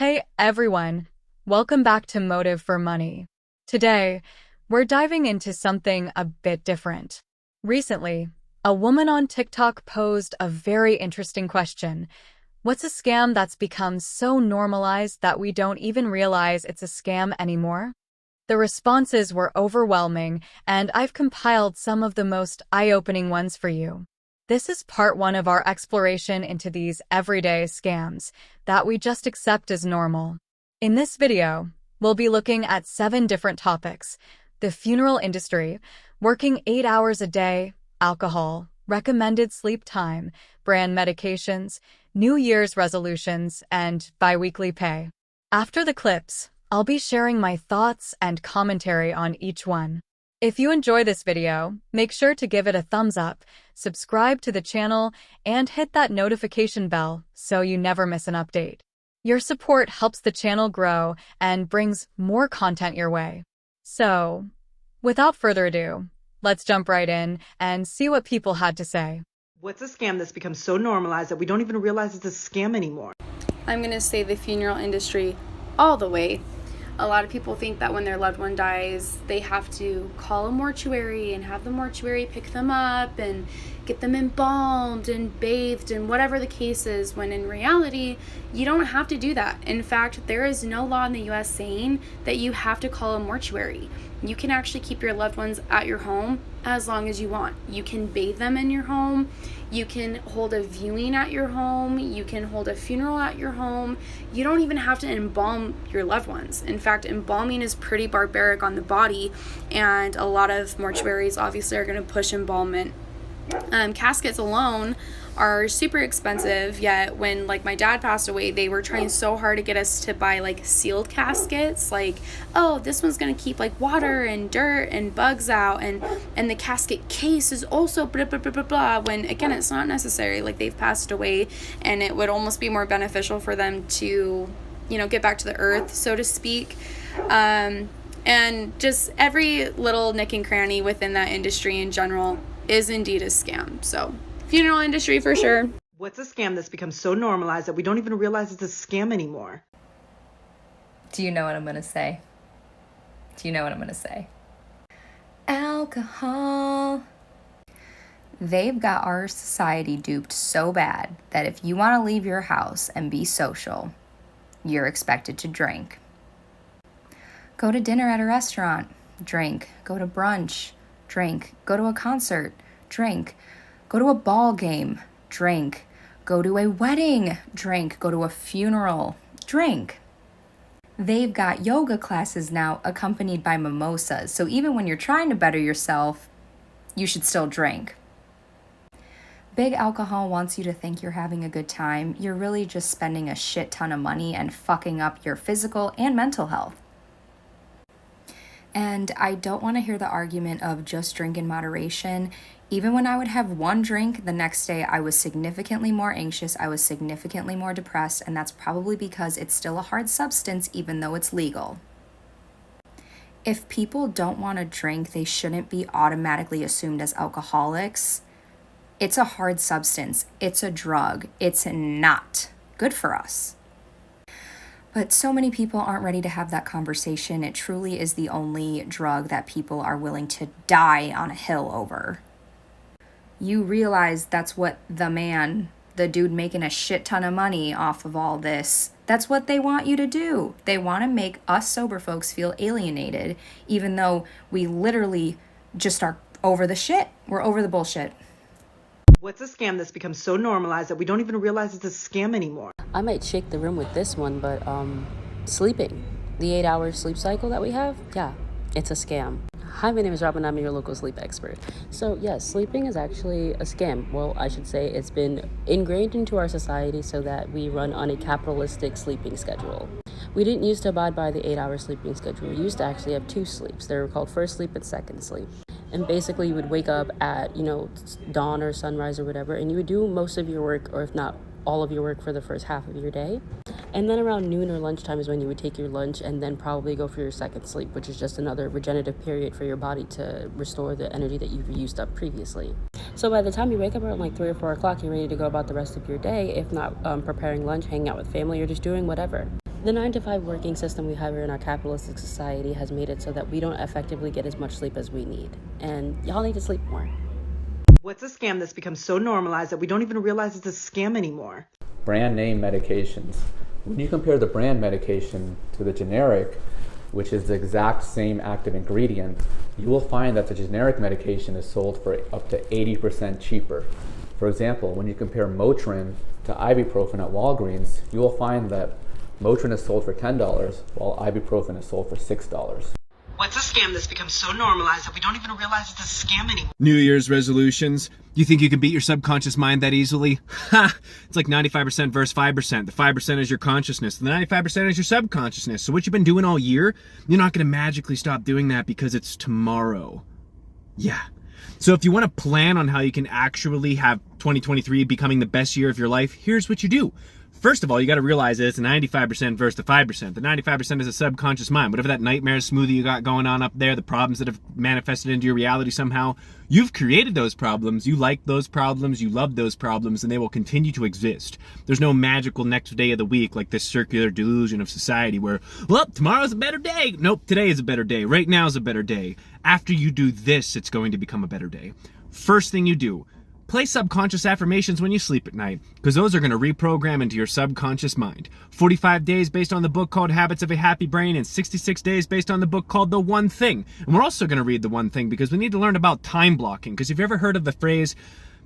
Hey everyone, welcome back to Motive for Money. Today, we're diving into something a bit different. Recently, a woman on TikTok posed a very interesting question. What's a scam that's become so normalized that we don't even realize it's a scam anymore? The responses were overwhelming, and I've compiled some of the most eye-opening ones for you. This is part one of our exploration into these everyday scams that we just accept as normal. In this video, we'll be looking at 7 different topics: the funeral industry, working 8 hours a day, alcohol, recommended sleep time, brand medications, New Year's resolutions, and biweekly pay. After the clips, I'll be sharing my thoughts and commentary on each one. If you enjoy this video, make sure to give it a thumbs up, subscribe to the channel, and hit that notification bell so you never miss an update. Your support helps the channel grow and brings more content your way. So, without further ado, let's jump right in and see what people had to say. What's a scam that's become so normalized that we don't even realize it's a scam anymore? I'm going to say the funeral industry all the way. A lot of people think that when their loved one dies, they have to call a mortuary and have the mortuary pick them up and get them embalmed and bathed and whatever the case is, when in reality, you don't have to do that. In fact, there is no law in the US saying that you have to call a mortuary. You can actually keep your loved ones at your home as long as you want. You can bathe them in your home. You can hold a viewing at your home. You can hold a funeral at your home. You don't even have to embalm your loved ones. In fact, embalming is pretty barbaric on the body, and a lot of mortuaries obviously are going to push embalmment. Caskets alone are super expensive, yet when my dad passed away, they were trying so hard to get us to buy sealed caskets, oh, this one's gonna keep water and dirt and bugs out, and the casket case is also blah blah blah blah blah, when again it's not necessary. They've passed away, and it would almost be more beneficial for them to get back to the earth, so to speak. And just every little nick and cranny within that industry in general is indeed a scam. So funeral industry for sure. What's a scam that's become so normalized that we don't even realize it's a scam anymore? Do you know what I'm going to say? Do you know what I'm going to say? Alcohol. They've got our society duped so bad that if you want to leave your house and be social, you're expected to drink. Go to dinner at a restaurant, drink. Go to brunch, drink. Go to a concert, drink. Go to a ball game, drink. Go to a wedding, drink. Go to a funeral, drink. They've got yoga classes now accompanied by mimosas, so even when you're trying to better yourself, you should still drink. Big alcohol wants you to think you're having a good time. You're really just spending a shit ton of money and fucking up your physical and mental health. And I don't want to hear the argument of just drink in moderation. Even when I would have one drink, the next day I was significantly more anxious, I was significantly more depressed, and that's probably because it's still a hard substance even though it's legal. If people don't want to drink, they shouldn't be automatically assumed as alcoholics. It's a hard substance. It's a drug. It's not good for us. But so many people aren't ready to have that conversation. It truly is the only drug that people are willing to die on a hill over. You realize that's what the dude making a shit ton of money off of all this, that's what they want you to do. They want to make us sober folks feel alienated, even though we literally just are over the shit. We're over the bullshit. What's a scam that's become so normalized that we don't even realize it's a scam anymore? I might shake the room with this one, but sleeping. The 8-hour sleep cycle that we have, yeah, it's a scam. Hi, my name is Robin. I'm your local sleep expert. So yes, sleeping is actually a scam. Well, I should say it's been ingrained into our society so that we run on a capitalistic sleeping schedule. We didn't used to abide by the 8-hour sleeping schedule. We used to actually have 2 sleeps. They were called first sleep and second sleep. And basically you would wake up at, dawn or sunrise or whatever, and you would do most of your work, or if not all of your work, for the first half of your day. And then around noon or lunchtime is when you would take your lunch and then probably go for your second sleep, which is just another regenerative period for your body to restore the energy that you've used up previously. So by the time you wake up around 3 or 4 o'clock, you're ready to go about the rest of your day, if not preparing lunch, hanging out with family, or just doing whatever. The 9 to 5 working system we have here in our capitalistic society has made it so that we don't effectively get as much sleep as we need. And y'all need to sleep more. What's a scam that's become so normalized that we don't even realize it's a scam anymore? Brand name medications. When you compare the brand medication to the generic, which is the exact same active ingredient, you will find that the generic medication is sold for up to 80% cheaper. For example, when you compare Motrin to ibuprofen at Walgreens, you will find that Motrin is sold for $10 while ibuprofen is sold for $6. What's a scam that's become so normalized that we don't even realize it's a scam anymore? New Year's resolutions. You think you can beat your subconscious mind that easily? Ha! It's like 95% versus 5%. The 5% is your consciousness. The 95% is your subconsciousness. So what you've been doing all year, you're not going to magically stop doing that because it's tomorrow. Yeah. So if you want to plan on how you can actually have 2023 becoming the best year of your life, here's what you do. First of all, you got to realize that it's a 95% versus the 5%. The 95% is a subconscious mind. Whatever that nightmare smoothie you got going on up there, the problems that have manifested into your reality somehow, you've created those problems. You like those problems. You love those problems, and they will continue to exist. There's no magical next day of the week like this circular delusion of society where, well, tomorrow's a better day. Nope, today is a better day. Right now is a better day. After you do this, it's going to become a better day. First thing you do, play subconscious affirmations when you sleep at night, because those are going to reprogram into your subconscious mind. 45 days based on the book called Habits of a Happy Brain, and 66 days based on the book called The One Thing. And we're also going to read The One Thing because we need to learn about time blocking, because if you've ever heard of the phrase,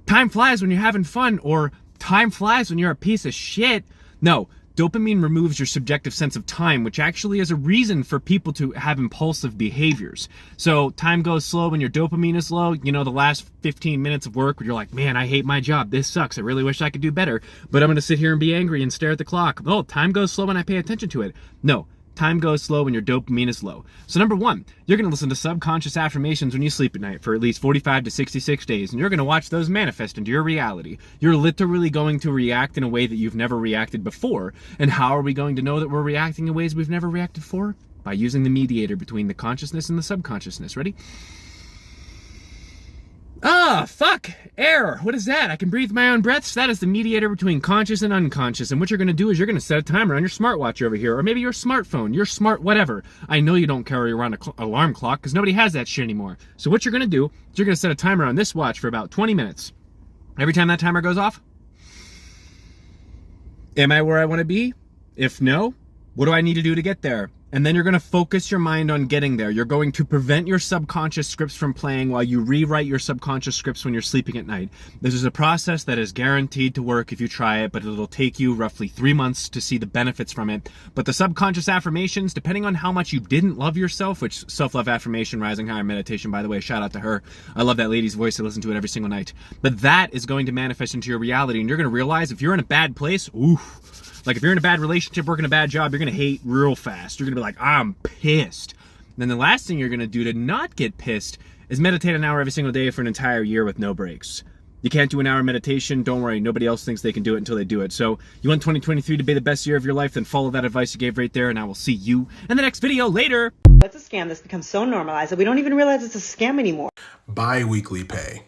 time flies when you're having fun, or time flies when you're a piece of shit, no. Dopamine removes your subjective sense of time, which actually is a reason for people to have impulsive behaviors. So time goes slow when your dopamine is low. You know, the last 15 minutes of work where you're like, man, I hate my job. This sucks. I really wish I could do better. But I'm going to sit here and be angry and stare at the clock. Oh, time goes slow when I pay attention to it. No. Time goes slow when your dopamine is low. So number one, you're going to listen to subconscious affirmations when you sleep at night for at least 45 to 66 days, and you're going to watch those manifest into your reality. You're literally going to react in a way that you've never reacted before. And how are we going to know that we're reacting in ways we've never reacted before? By using the mediator between the consciousness and the subconsciousness. Ready? Ah, fuck! Air! What is that? I can breathe my own breaths? That is the mediator between conscious and unconscious. And what you're going to do is you're going to set a timer on your smartwatch over here, or maybe your smartphone, your smart whatever. I know you don't carry around an alarm clock because nobody has that shit anymore. So what you're going to do is you're going to set a timer on this watch for about 20 minutes. Every time that timer goes off, am I where I want to be? If no, what do I need to do to get there? And then you're going to focus your mind on getting there. You're going to prevent your subconscious scripts from playing while you rewrite your subconscious scripts when you're sleeping at night. This is a process that is guaranteed to work if you try it, but it'll take you roughly 3 months to see the benefits from it. But the subconscious affirmations, depending on how much you didn't love yourself, which self-love affirmation, rising higher meditation, by the way, shout out to her. I love that lady's voice. I listen to it every single night. But that is going to manifest into your reality, and you're going to realize if you're in a bad place, like if you're in a bad relationship, working a bad job, you're going to hate real fast. You're going to be like, I'm pissed. And then the last thing you're going to do to not get pissed is meditate an hour every single day for an entire year with no breaks. You can't do an hour meditation, don't worry. Nobody else thinks they can do it until they do it. So you want 2023 to be the best year of your life, then follow that advice you gave right there, and I will see you in the next video. Later. What's a scam that's become so normalized that we don't even realize it's a scam anymore? Bi-weekly pay.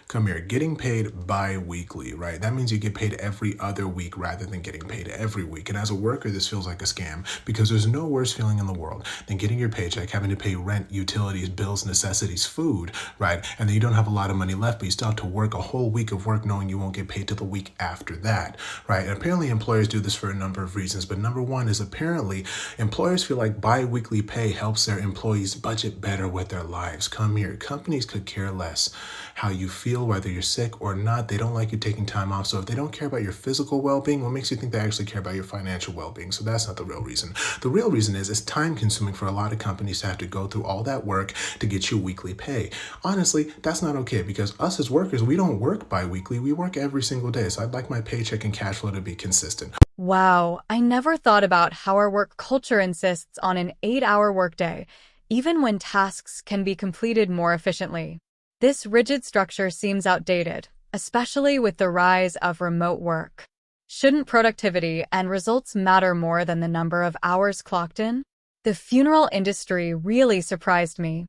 Come here, getting paid bi-weekly, right? That means you get paid every other week rather than getting paid every week. And as a worker, this feels like a scam because there's no worse feeling in the world than getting your paycheck, having to pay rent, utilities, bills, necessities, food, right? And then you don't have a lot of money left, but you still have to work a whole week of work knowing you won't get paid till the week after that, right? And apparently employers do this for a number of reasons, but number one is apparently employers feel like bi-weekly pay helps their employees budget better with their lives. Come here, companies could care less how you feel, whether you're sick or not. They don't like you taking time off. So if they don't care about your physical well-being, what makes you think they actually care about your financial well-being? So that's not the real reason. The real reason is it's time consuming for a lot of companies to have to go through all that work to get you weekly pay. Honestly, that's not okay because us as workers, we don't work bi-weekly. We work every single day. So I'd like my paycheck and cash flow to be consistent. Wow, I never thought about how our work culture insists on an 8-hour workday, even when tasks can be completed more efficiently. This rigid structure seems outdated, especially with the rise of remote work. Shouldn't productivity and results matter more than the number of hours clocked in? The funeral industry really surprised me.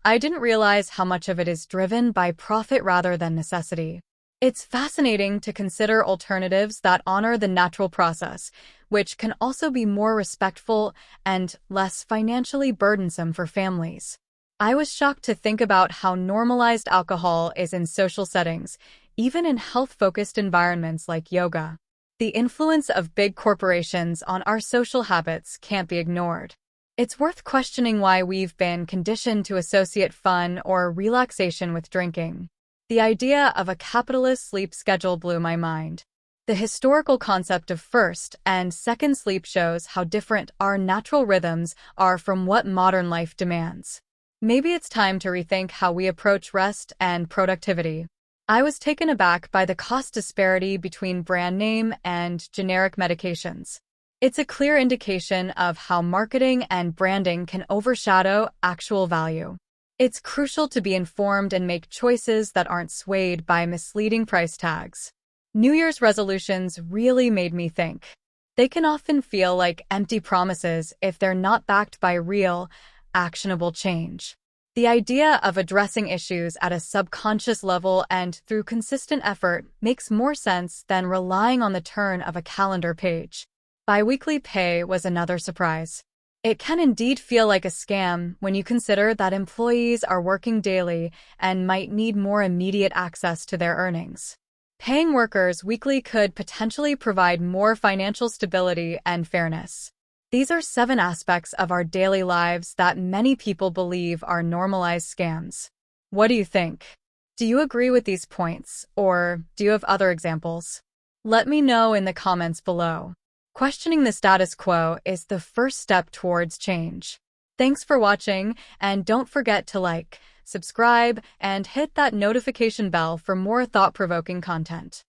I didn't realize how much of it is driven by profit rather than necessity. It's fascinating to consider alternatives that honor the natural process, which can also be more respectful and less financially burdensome for families. I was shocked to think about how normalized alcohol is in social settings, even in health-focused environments like yoga. The influence of big corporations on our social habits can't be ignored. It's worth questioning why we've been conditioned to associate fun or relaxation with drinking. The idea of a capitalist sleep schedule blew my mind. The historical concept of first and second sleep shows how different our natural rhythms are from what modern life demands. Maybe it's time to rethink how we approach rest and productivity. I was taken aback by the cost disparity between brand name and generic medications. It's a clear indication of how marketing and branding can overshadow actual value. It's crucial to be informed and make choices that aren't swayed by misleading price tags. New Year's resolutions really made me think. They can often feel like empty promises if they're not backed by real, actionable change. The idea of addressing issues at a subconscious level and through consistent effort makes more sense than relying on the turn of a calendar page. Biweekly pay was another surprise. It can indeed feel like a scam when you consider that employees are working daily and might need more immediate access to their earnings. Paying workers weekly could potentially provide more financial stability and fairness. These are 7 aspects of our daily lives that many people believe are normalized scams. What do you think? Do you agree with these points, or do you have other examples? Let me know in the comments below. Questioning the status quo is the first step towards change. Thanks for watching, and don't forget to like, subscribe, and hit that notification bell for more thought-provoking content.